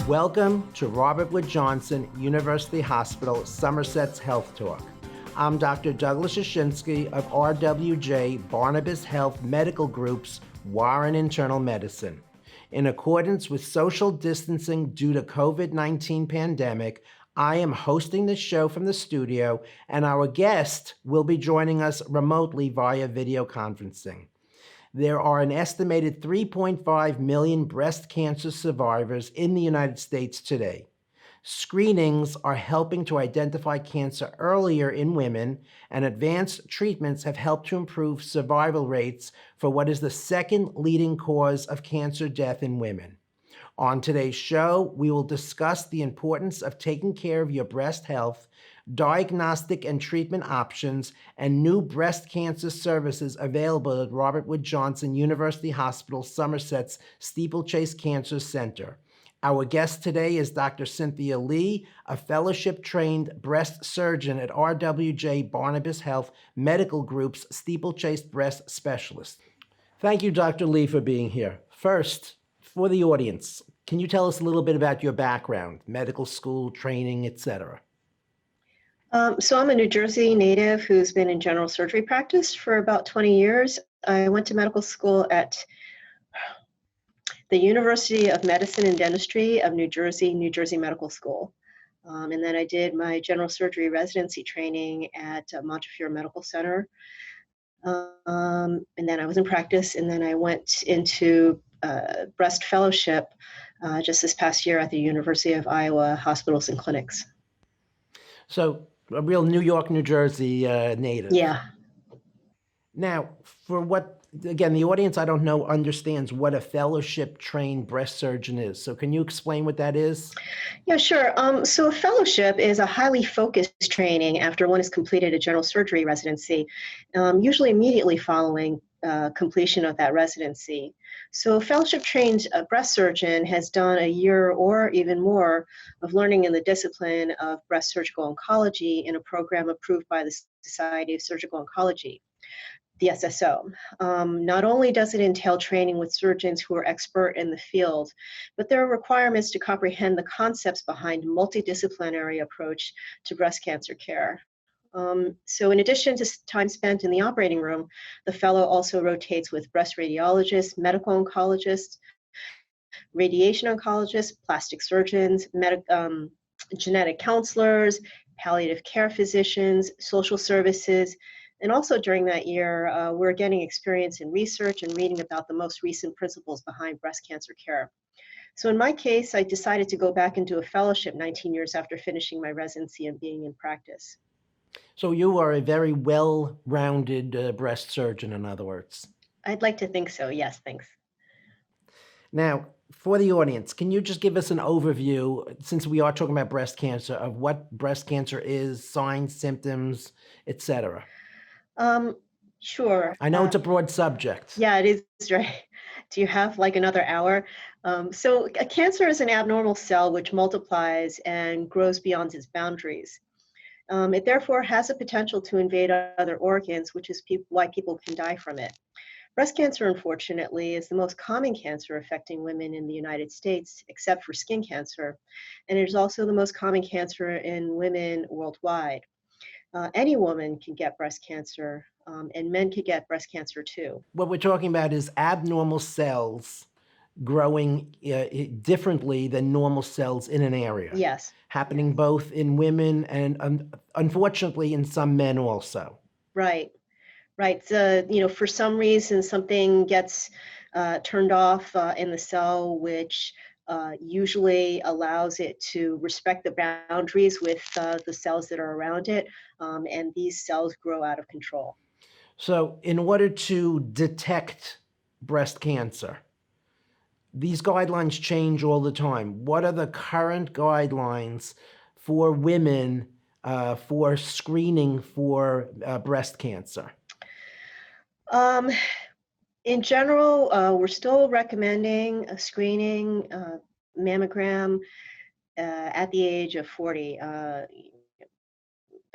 Welcome to Robert Wood Johnson University Hospital, Somerset's Health Talk. I'm Dr. Douglas Yashinsky of RWJBarnabas Health Medical Group's Warren Internal Medicine. In accordance with social distancing due to COVID-19 pandemic, I am hosting this show from the studio, and our guest will be joining us remotely via video conferencing. There are an estimated 3.5 million breast cancer survivors in the United States today. Screenings are helping to identify cancer earlier in women, and advanced treatments have helped to improve survival rates for what is the second leading cause of cancer death in women. On today's show, we will discuss the importance of taking care of your breast health, diagnostic and treatment options, and new breast cancer services available at Robert Wood Johnson University Hospital, Somerset's Steeplechase Cancer Center. Our guest today is Dr. Cynthia Lee, a fellowship-trained breast surgeon at RWJBarnabas Health Medical Group's Steeplechase breast specialist. Thank you, Dr. Lee, for being here. First, for the audience, can you tell us a little bit about your background, medical school, training, etc.? So I'm a New Jersey native who's been in general surgery practice for about 20 years. I went to medical school at the University of Medicine and Dentistry of New Jersey Medical School. And then I did my general surgery residency training at Montefiore Medical Center. And then I was in practice, and then I went into breast fellowship just this past year at the University of Iowa Hospitals and Clinics. So a real New York, New Jersey native. Yeah. Now, for what, again, the audience I don't know understands what a fellowship-trained breast surgeon is. So can you explain what that is? Yeah, sure. So a fellowship is a highly focused training after one has completed a general surgery residency, usually immediately following completion of that residency. So a fellowship-trained breast surgeon has done a year or even more of learning in the discipline of breast surgical oncology in a program approved by the Society of Surgical Oncology, the SSO. Not only does it entail training with surgeons who are expert in the field, but there are requirements to comprehend the concepts behind multidisciplinary approach to breast cancer care. So in addition to time spent in the operating room, the fellow also rotates with breast radiologists, medical oncologists, radiation oncologists, plastic surgeons, genetic counselors, palliative care physicians, social services. And also during that year, we're getting experience in research and reading about the most recent principles behind breast cancer care. So in my case, I decided to go back and do a fellowship 19 years after finishing my residency and being in practice. So you are a very well-rounded breast surgeon, in other words. I'd like to think so. Yes, thanks. Now, for the audience, can you just give us an overview, since we are talking about breast cancer, of what breast cancer is, signs, symptoms, etc.? Sure. I know it's a broad subject. Yeah, it is, right. Do you have like another hour? So a cancer is an abnormal cell which multiplies and grows beyond its boundaries. It therefore has a potential to invade other organs, which is why people can die from it. Breast cancer, unfortunately, is the most common cancer affecting women in the United States, except for skin cancer. And it is also the most common cancer in women worldwide. Any woman can get breast cancer, and men can get breast cancer too. What we're talking about is abnormal cells growing differently than normal cells in an area. Yes. Happening both in women and unfortunately in some men also. Right. Right. For some reason, something gets turned off in the cell, which usually allows it to respect the boundaries with the cells that are around it, and these cells grow out of control. So in order to detect breast cancer, these guidelines change all the time. What are the current guidelines for women for screening for breast cancer? In general, we're still recommending a screening mammogram at the age of 40.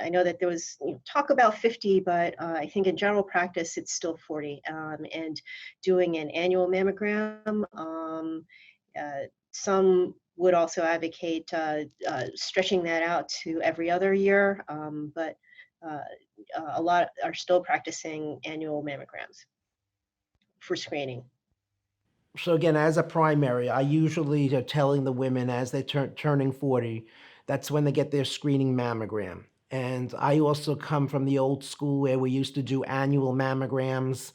I know that there was talk about 50, but I think in general practice, it's still 40. And doing an annual mammogram, some would also advocate stretching that out to every other year, but uh, a lot are still practicing annual mammograms for screening. So again, as a primary, I usually are telling the women as they turning 40, that's when they get their screening mammogram. And I also come from the old school where we used to do annual mammograms.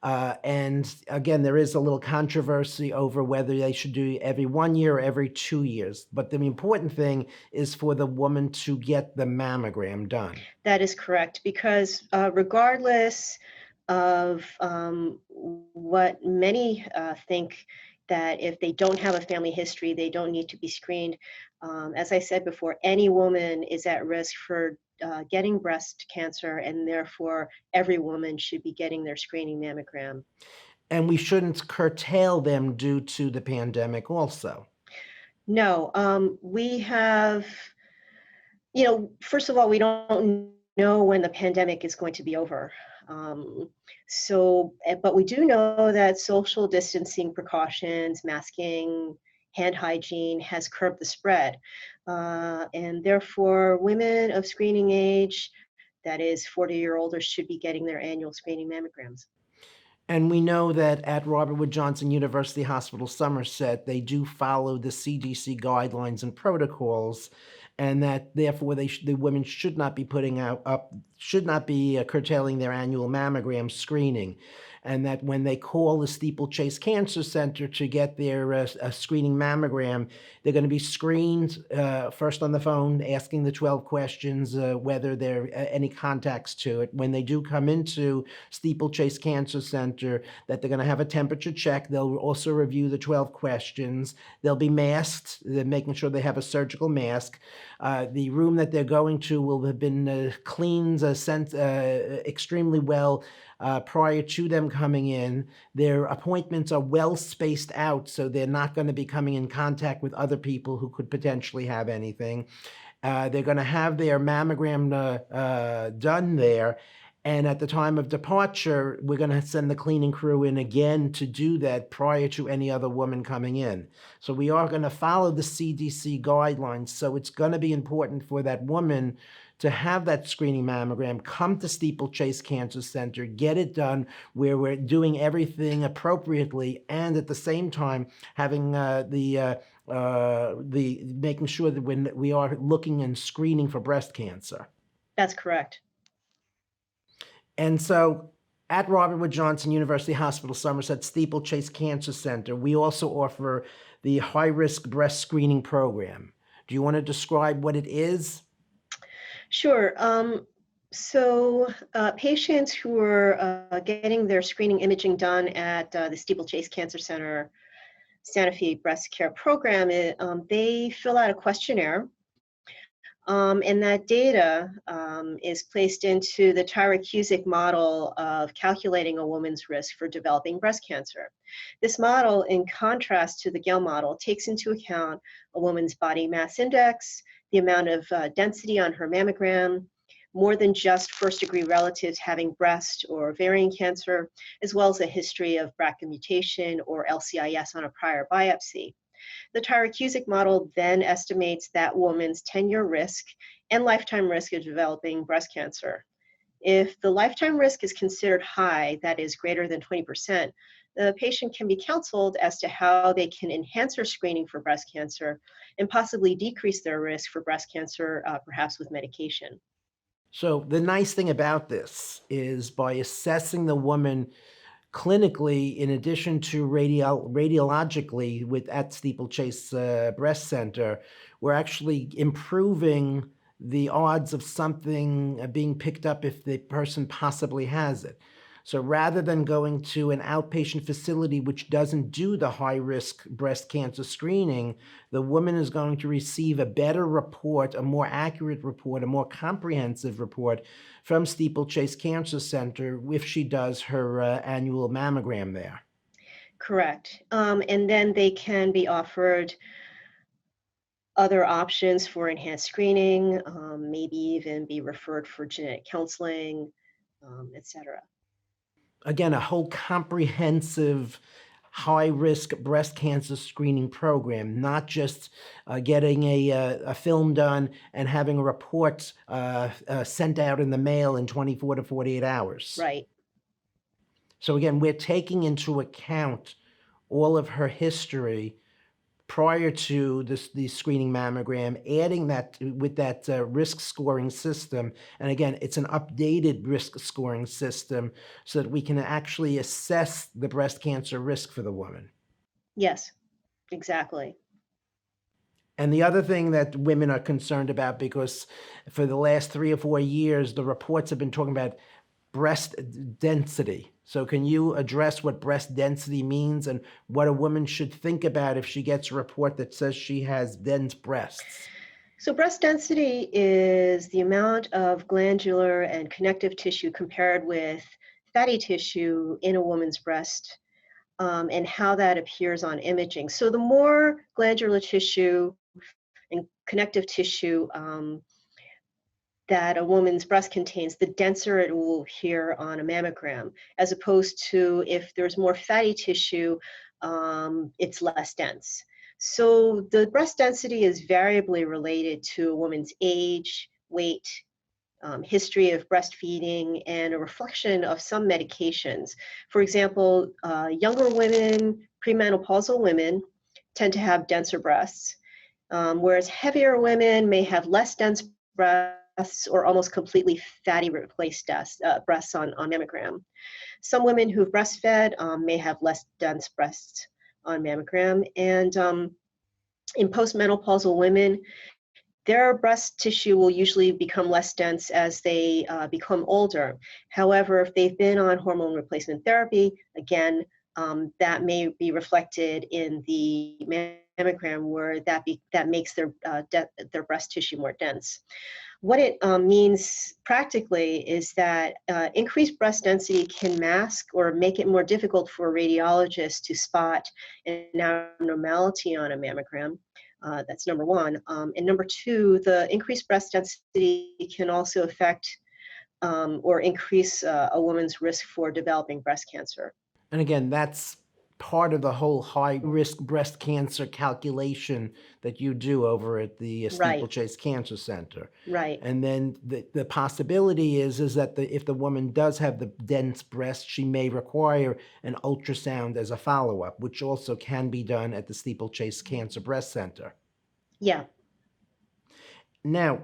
And again, there is a little controversy over whether they should do every 1 year or every 2 years. But the important thing is for the woman to get the mammogram done. That is correct, because regardless of what many think, that if they don't have a family history, they don't need to be screened. As I said before, any woman is at risk for getting breast cancer, and therefore every woman should be getting their screening mammogram. And we shouldn't curtail them due to the pandemic also. No, we have, first of all, we don't know when the pandemic is going to be over. Um, but we do know that social distancing precautions, masking, hand hygiene has curbed the spread. And therefore, women of screening age, that is 40 or older, should be getting their annual screening mammograms. And we know that at Robert Wood Johnson University Hospital, Somerset, they do follow the CDC guidelines and protocols, and that therefore the women should not be should not be curtailing their annual mammogram screening, and that when they call the Steeplechase Cancer Center to get their screening mammogram, they're going to be screened first on the phone, asking the 12 questions, whether there are any contacts to it. When they do come into Steeplechase Cancer Center, that they're going to have a temperature check. They'll also review the 12 questions. They'll be masked. They're making sure they have a surgical mask. The room that they're going to will have been cleaned extremely well prior to them coming in. Their appointments are well spaced out, so they're not going to be coming in contact with other people who could potentially have anything. They're going to have their mammogram done there. And at the time of departure, we're going to send the cleaning crew in again to do that prior to any other woman coming in. So we are going to follow the CDC guidelines. So it's going to be important for that woman to have that screening mammogram, come to Steeplechase Cancer Center, get it done where we're doing everything appropriately, and at the same time having the making sure that when we are looking and screening for breast cancer. That's correct. And so at Robert Wood Johnson University Hospital, Somerset Steeplechase Cancer Center, we also offer the high-risk breast screening program. Do you want to describe what it is? Sure. Patients who are getting their screening imaging done at the Steeplechase Cancer Center Santa Fe Breast Care Program, they fill out a questionnaire, and that data is placed into the Tyrer-Cuzick model of calculating a woman's risk for developing breast cancer. This model, in contrast to the Gale model, takes into account a woman's body mass index, the amount of density on her mammogram, more than just first-degree relatives having breast or ovarian cancer, as well as a history of BRCA mutation or LCIS on a prior biopsy. The Tyrer-Cuzick model then estimates that woman's 10-year risk and lifetime risk of developing breast cancer. If the lifetime risk is considered high, that is greater than 20%, the patient can be counseled as to how they can enhance their screening for breast cancer and possibly decrease their risk for breast cancer, perhaps with medication. So the nice thing about this is by assessing the woman clinically, in addition to radiologically at Steeplechase Breast Center, we're actually improving the odds of something being picked up if the person possibly has it. So rather than going to an outpatient facility which doesn't do the high-risk breast cancer screening, the woman is going to receive a better report, a more accurate report, a more comprehensive report from Steeplechase Cancer Center if she does her annual mammogram there. Correct. And then they can be offered other options for enhanced screening, maybe even be referred for genetic counseling, etc. Again, a whole comprehensive high-risk breast cancer screening program, not just getting a film done and having a report sent out in the mail in 24 to 48 hours. Right. So again, we're taking into account all of her history prior to the screening mammogram, adding that with that risk scoring system. And again, it's an updated risk scoring system so that we can actually assess the breast cancer risk for the woman. Yes, exactly. And the other thing that women are concerned about, because for the last 3 or 4 years, the reports have been talking about breast density. So can you address what breast density means and what a woman should think about if she gets a report that says she has dense breasts? So breast density is the amount of glandular and connective tissue compared with fatty tissue in a woman's breast, and how that appears on imaging. So the more glandular tissue and connective tissue that a woman's breast contains, the denser it will appear on a mammogram, as opposed to if there's more fatty tissue, it's less dense. So the breast density is variably related to a woman's age, weight, history of breastfeeding, and a reflection of some medications. For example, younger women, premenopausal women, tend to have denser breasts, whereas heavier women may have less dense breasts or almost completely fatty replaced breasts on mammogram. Some women who've breastfed may have less dense breasts on mammogram. And in postmenopausal women, their breast tissue will usually become less dense as they become older. However, if they've been on hormone replacement therapy, again, that may be reflected in the mammogram, where that makes their breast tissue more dense. What it means practically is that increased breast density can mask or make it more difficult for a radiologist to spot an abnormality on a mammogram. That's number one. And number two, the increased breast density can also affect or increase a woman's risk for developing breast cancer. And again, that's part of the whole high-risk breast cancer calculation that you do over at the Right. Steeplechase Cancer Center. Right. And then the possibility is that if the woman does have the dense breast, she may require an ultrasound as a follow-up, which also can be done at the Steeplechase Cancer Breast Center. Yeah. Now,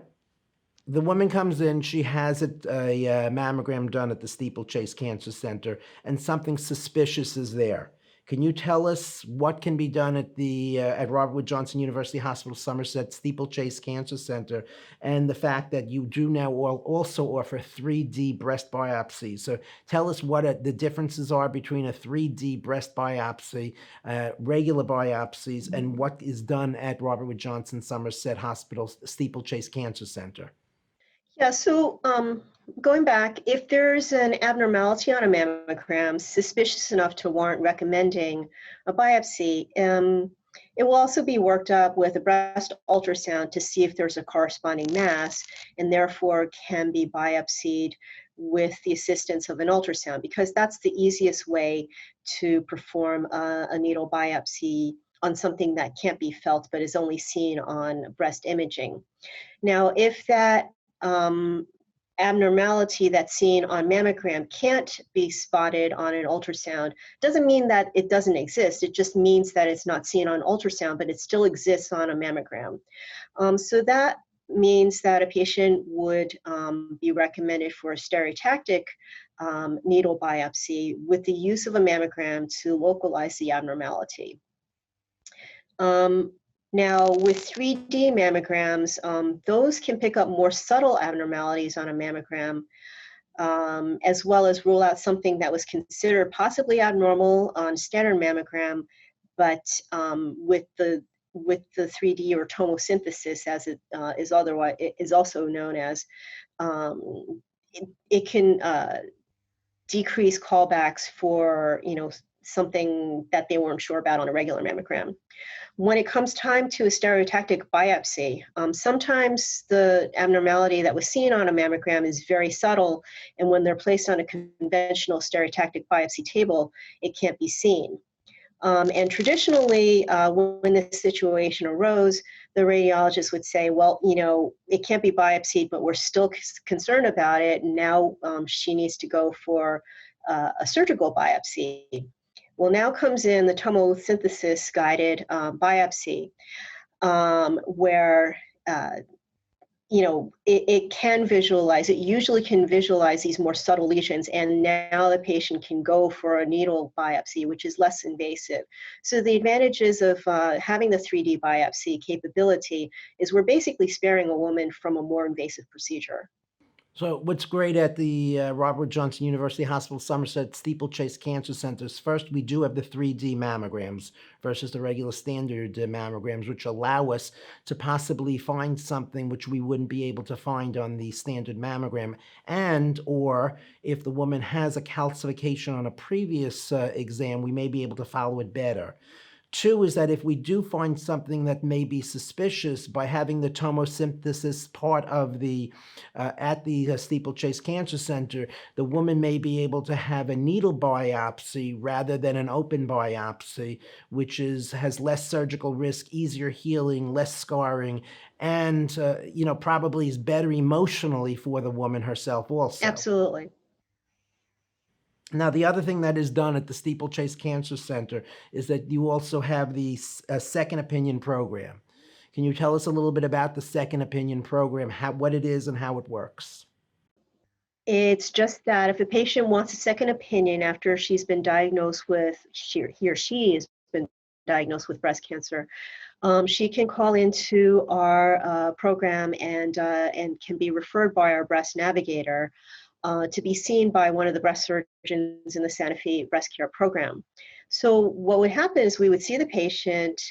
the woman comes in, she has a mammogram done at the Steeplechase Cancer Center, and something suspicious is there. Can you tell us what can be done at Robert Wood Johnson University Hospital, Somerset Steeplechase Cancer Center, and the fact that you do now also offer 3D breast biopsy? So tell us what the differences are between a 3D breast biopsy, regular biopsies, and what is done at Robert Wood Johnson Somerset Hospital Steeplechase Cancer Center. Yeah, so going back, if there's an abnormality on a mammogram suspicious enough to warrant recommending a biopsy, it will also be worked up with a breast ultrasound to see if there's a corresponding mass, and therefore can be biopsied with the assistance of an ultrasound, because that's the easiest way to perform a needle biopsy on something that can't be felt but is only seen on breast imaging. Now, if that abnormality that's seen on mammogram can't be spotted on an ultrasound, doesn't mean that it doesn't exist. It just means that it's not seen on ultrasound, but it still exists on a mammogram. So that means that a patient would be recommended for a stereotactic needle biopsy with the use of a mammogram to localize the abnormality. Now, with 3D mammograms, those can pick up more subtle abnormalities on a mammogram, as well as rule out something that was considered possibly abnormal on standard mammogram, but with the 3D or tomosynthesis, as it is also known as, it can decrease callbacks for something that they weren't sure about on a regular mammogram. When it comes time to a stereotactic biopsy, sometimes the abnormality that was seen on a mammogram is very subtle, and when they're placed on a conventional stereotactic biopsy table, it can't be seen. And traditionally, when this situation arose, the radiologist would say, well, it can't be biopsied, but we're still concerned about it. And now she needs to go for a surgical biopsy. Well, now comes in the tomosynthesis guided biopsy, where it can visualize, it usually can visualize these more subtle lesions, and now the patient can go for a needle biopsy, which is less invasive. So the advantages of having the 3D biopsy capability is we're basically sparing a woman from a more invasive procedure. So what's great at the Robert Johnson University Hospital Somerset Steeplechase Cancer Centers, first, we do have the 3D mammograms versus the regular standard mammograms, which allow us to possibly find something which we wouldn't be able to find on the standard mammogram. And, or if the woman has a calcification on a previous exam, we may be able to follow it better. Two is that if we do find something that may be suspicious, by having the tomosynthesis part of the at the Steeplechase Cancer Center, the woman may be able to have a needle biopsy rather than an open biopsy, which has less surgical risk, easier healing, less scarring, and probably is better emotionally for the woman herself also. Absolutely. Now, the other thing that is done at the Steeplechase Cancer Center is that you also have the second opinion program. Can you tell us a little bit about the second opinion program, what it is and how it works? It's just that if a patient wants a second opinion after she's been diagnosed with, he or she has been diagnosed with breast cancer, she can call into our program and can be referred by our breast navigator to be seen by one of the breast surgeons in the Santa Fe breast care program. So what would happen is we would see the patient,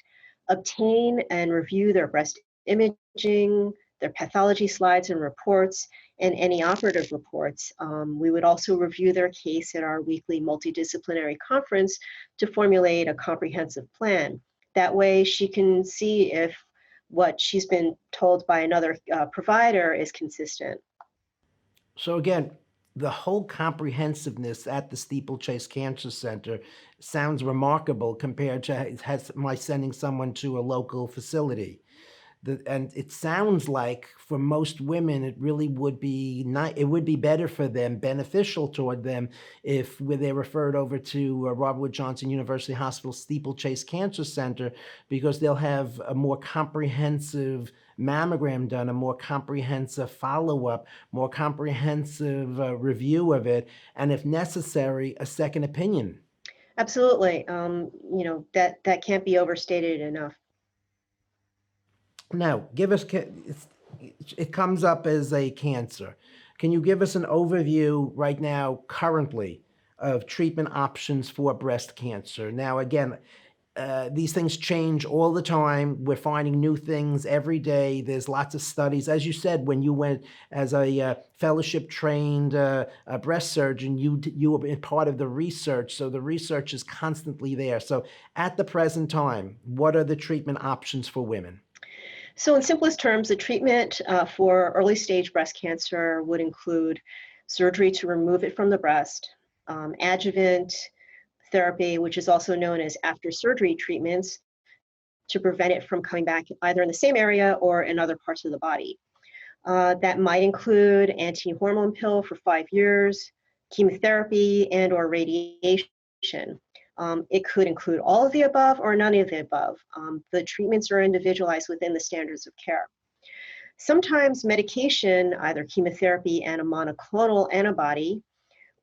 obtain and review their breast imaging, their pathology slides and reports, and any operative reports. We would also review their case at our weekly multidisciplinary conference to formulate a comprehensive plan. That way she can see if what she's been told by another provider is consistent. So again, the whole comprehensiveness at the Steeplechase Cancer Center sounds remarkable compared to my sending someone to a local facility. And it sounds like for most women, it really would be it would be better for them, beneficial toward them, if they're referred over to Robert Wood Johnson University Hospital Steeplechase Cancer Center, because they'll have a more comprehensive mammogram done, a more comprehensive follow-up, more comprehensive review of it, and if necessary, a second opinion. Absolutely. That can't be overstated enough. Now, it comes up as a cancer. Can you give us an overview right now, currently, of treatment options for breast cancer? Now, again, these things change all the time. We're finding new things every day. There's lots of studies. As you said, when you went as a fellowship-trained breast surgeon, you were part of the research, so the research is constantly there. So at the present time, what are the treatment options for women? So in simplest terms, the treatment for early stage breast cancer would include surgery to remove it from the breast, adjuvant therapy, which is also known as after surgery treatments, to prevent it from coming back either in the same area or in other parts of the body. That might include anti-hormone pill for 5 years, chemotherapy, and or radiation. It could include all of the above or none of the above. The treatments are individualized within the standards of care. Sometimes medication, either chemotherapy and a monoclonal antibody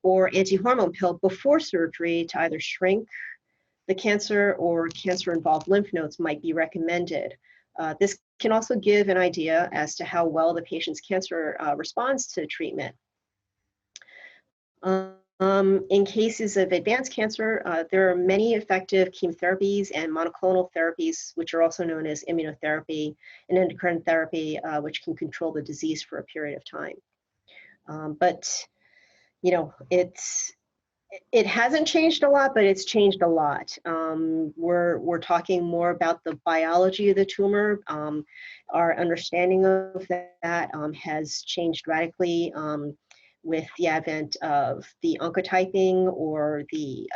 or anti-hormone pill before surgery to either shrink the cancer or cancer-involved lymph nodes, might be recommended. This can also give an idea as to how well the patient's cancer responds to treatment. In cases of advanced cancer, there are many effective chemotherapies and monoclonal therapies, which are also known as immunotherapy and endocrine therapy, which can control the disease for a period of time. But it hasn't changed a lot, but it's changed a lot. We're talking more about the biology of the tumor. Our understanding of that has changed radically with the advent of the oncotyping or the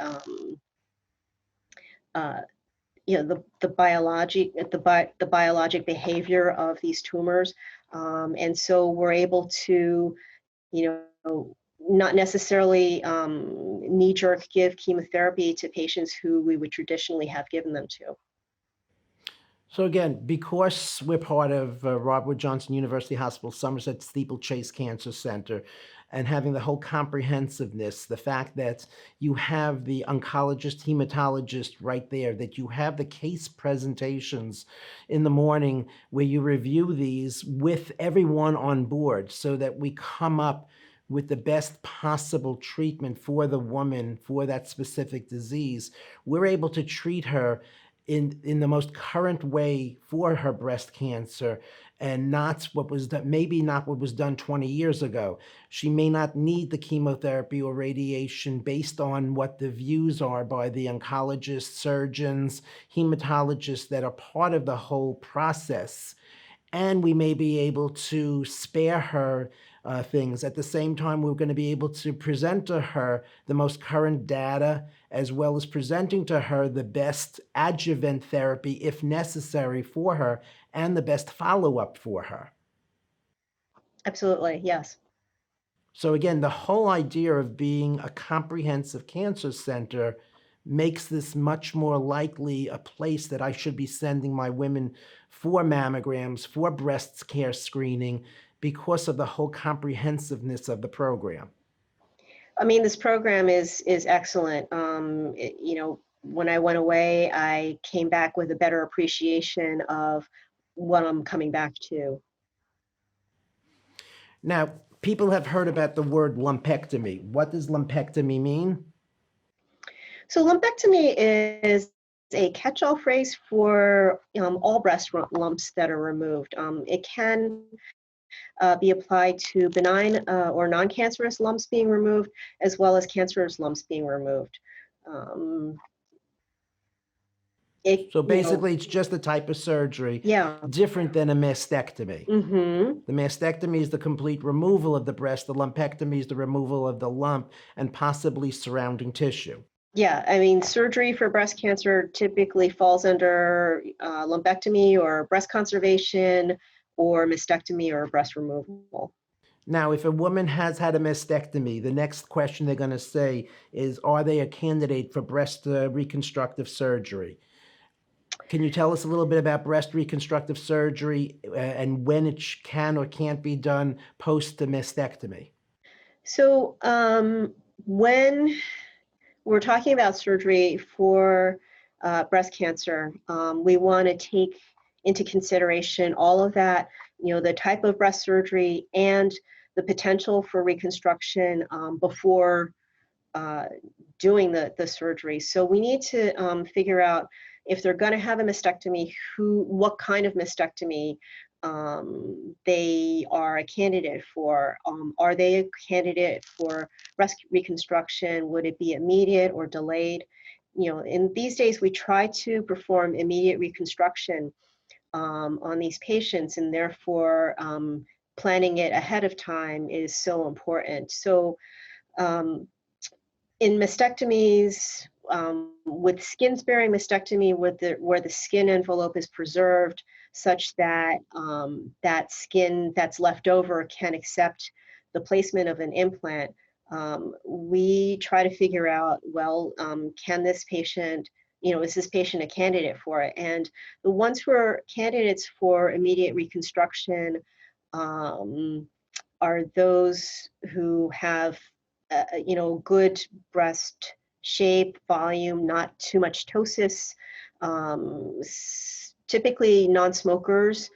uh, the biologic behavior of these tumors, and so we're able to, you know, not necessarily knee-jerk give chemotherapy to patients who we would traditionally have given them to. So again, because we're part of Robert Wood Johnson University Hospital, Somerset Steeplechase Cancer Center, and having the whole comprehensiveness, the fact that you have the oncologist, hematologist right there, that you have the case presentations in the morning where you review these with everyone on board so that we come up with the best possible treatment for the woman for that specific disease, we're able to treat her in the most current way for her breast cancer, and not what was done, maybe not what was done 20 years ago. She may not need the chemotherapy or radiation based on what the views are by the oncologists, surgeons, hematologists that are part of the whole process. And we may be able to spare her things. At the same time, we're going to be able to present to her the most current data, as well as presenting to her the best adjuvant therapy, if necessary, for her, and the best follow-up for her. Absolutely, yes. So again, the whole idea of being a comprehensive cancer center makes this much more likely a place that I should be sending my women for mammograms, for breast care screening, because of the whole comprehensiveness of the program. I mean, this program is excellent. When I went away, I came back with a better appreciation of what I'm coming back to. Now, people have heard about the word lumpectomy. What does lumpectomy mean? So lumpectomy is a catch-all phrase for all breast lumps that are removed. It can be applied to benign or non-cancerous lumps being removed, as well as cancerous lumps being removed. Um, So basically, it's just a type of surgery yeah. different than a mastectomy. Mm-hmm. The mastectomy is the complete removal of the breast. The lumpectomy is the removal of the lump and possibly surrounding tissue. Yeah, I mean, surgery for breast cancer typically falls under lumpectomy or breast conservation or mastectomy or breast removal. Now, if a woman has had a mastectomy, the next question they're going to say is, are they a candidate for breast reconstructive surgery? Can you tell us a little bit about breast reconstructive surgery and when it can or can't be done post the mastectomy? So when we're talking about surgery for breast cancer, we want to take into consideration all of that, the type of breast surgery and the potential for reconstruction before doing the surgery. So we need to figure out if they're going to have a mastectomy, what kind of mastectomy they are a candidate for. Are they a candidate for breast reconstruction? Would it be immediate or delayed? In these days, we try to perform immediate reconstruction on these patients, and therefore planning it ahead of time is so important. So um, in mastectomies, with skin-sparing mastectomy, where the skin envelope is preserved such that that skin that's left over can accept the placement of an implant, we try to figure out, well, can this patient, is this patient a candidate for it? And the ones who are candidates for immediate reconstruction are those who have good breast shape, volume, not too much ptosis, typically non-smokers,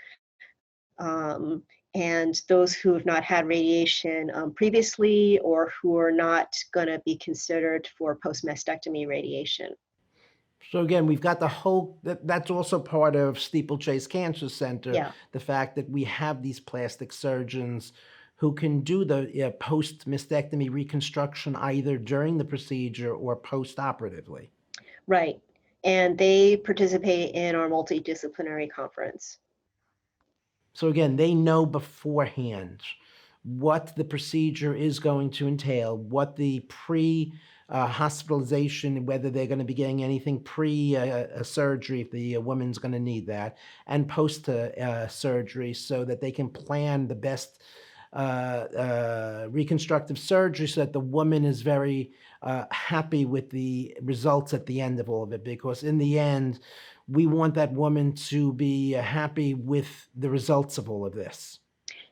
and those who have not had radiation previously, or who are not going to be considered for post-mastectomy radiation. So again, we've got the whole, that's also part of Steeplechase Cancer Center, Yeah. the fact that we have these plastic surgeons who can do the post-mastectomy reconstruction either during the procedure or post-operatively. Right. And they participate in our multidisciplinary conference. So again, they know beforehand what the procedure is going to entail, what the hospitalization, whether they're going to be getting anything pre-surgery, if the woman's going to need that, and post-surgery, so that they can plan the best reconstructive surgery so that the woman is very happy with the results at the end of all of it. Because in the end, we want that woman to be happy with the results of all of this.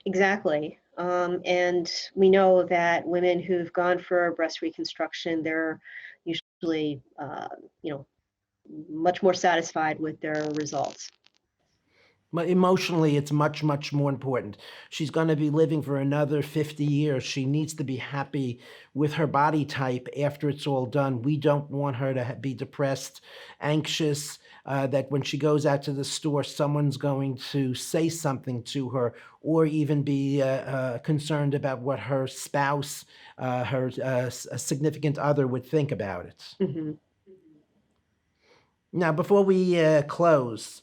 Exactly. And we know that women who've gone for breast reconstruction, they're usually, much more satisfied with their results. But emotionally, it's much, much more important. She's going to be living for another 50 years. She needs to be happy with her body type after it's all done. We don't want her to be depressed, anxious, that when she goes out to the store, someone's going to say something to her, or even be concerned about what her spouse, her significant other would think about it. Mm-hmm. Now, before we close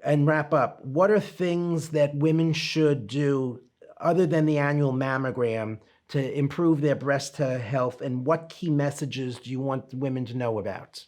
and wrap up, what are things that women should do other than the annual mammogram to improve their breast health, and what key messages do you want women to know about?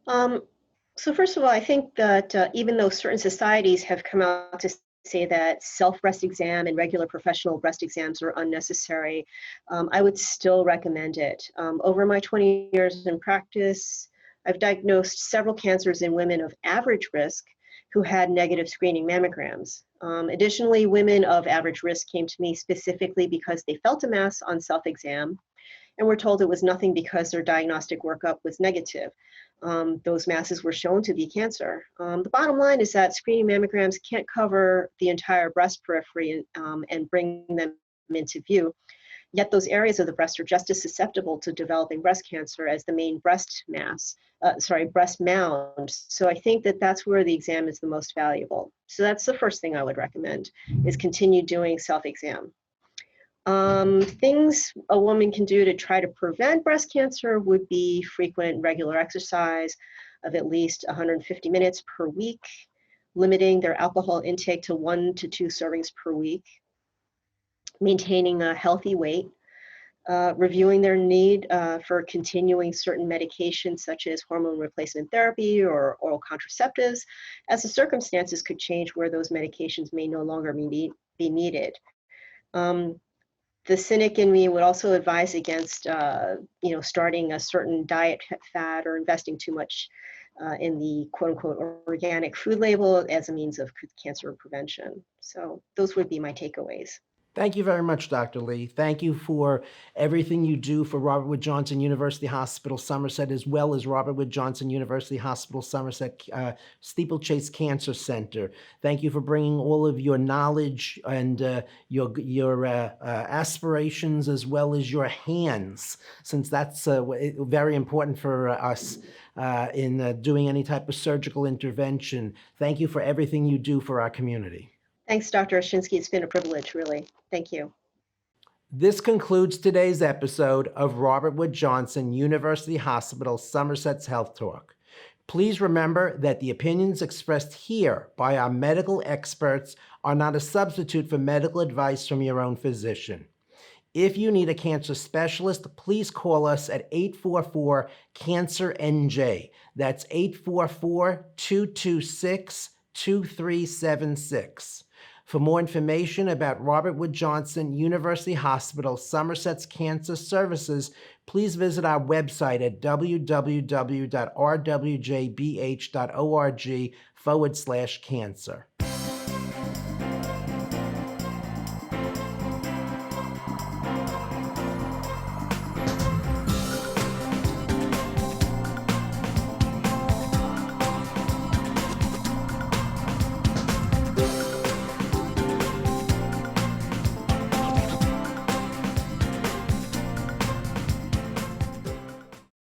So first of all, I think that even though certain societies have come out to say that self-breast exam and regular professional breast exams are unnecessary, I would still recommend it. Over my 20 years in practice, I've diagnosed several cancers in women of average risk who had negative screening mammograms. Additionally, women of average risk came to me specifically because they felt a mass on self-exam and were told it was nothing because their diagnostic workup was negative. Those masses were shown to be cancer. The bottom line is that screening mammograms can't cover the entire breast periphery and bring them into view. Yet those areas of the breast are just as susceptible to developing breast cancer as the main breast mound. So I think that that's where the exam is the most valuable. So that's the first thing I would recommend, is continue doing self-exam. Things a woman can do to try to prevent breast cancer would be frequent regular exercise of at least 150 minutes per week, limiting their alcohol intake to 1 to 2 servings per week, maintaining a healthy weight, reviewing their need for continuing certain medications such as hormone replacement therapy or oral contraceptives, as the circumstances could change where those medications may no longer be needed. The cynic in me would also advise against, starting a certain diet fad or investing too much in the quote unquote organic food label as a means of cancer prevention. So those would be my takeaways. Thank you very much, Dr. Lee. Thank you for everything you do for Robert Wood Johnson University Hospital, Somerset, as well as Robert Wood Johnson University Hospital, Somerset Steeplechase Cancer Center. Thank you for bringing all of your knowledge and your aspirations, as well as your hands, since that's very important for us in doing any type of surgical intervention. Thank you for everything you do for our community. Thanks, Dr. Oshinsky. It's been a privilege, really. Thank you. This concludes today's episode of Robert Wood Johnson University Hospital, Somerset's Health Talk. Please remember that the opinions expressed here by our medical experts are not a substitute for medical advice from your own physician. If you need a cancer specialist, please call us at 844-CANCER-NJ. That's 844-226-2376. For more information about Robert Wood Johnson University Hospital, Somerset's Cancer Services, please visit our website at www.rwjbh.org/cancer.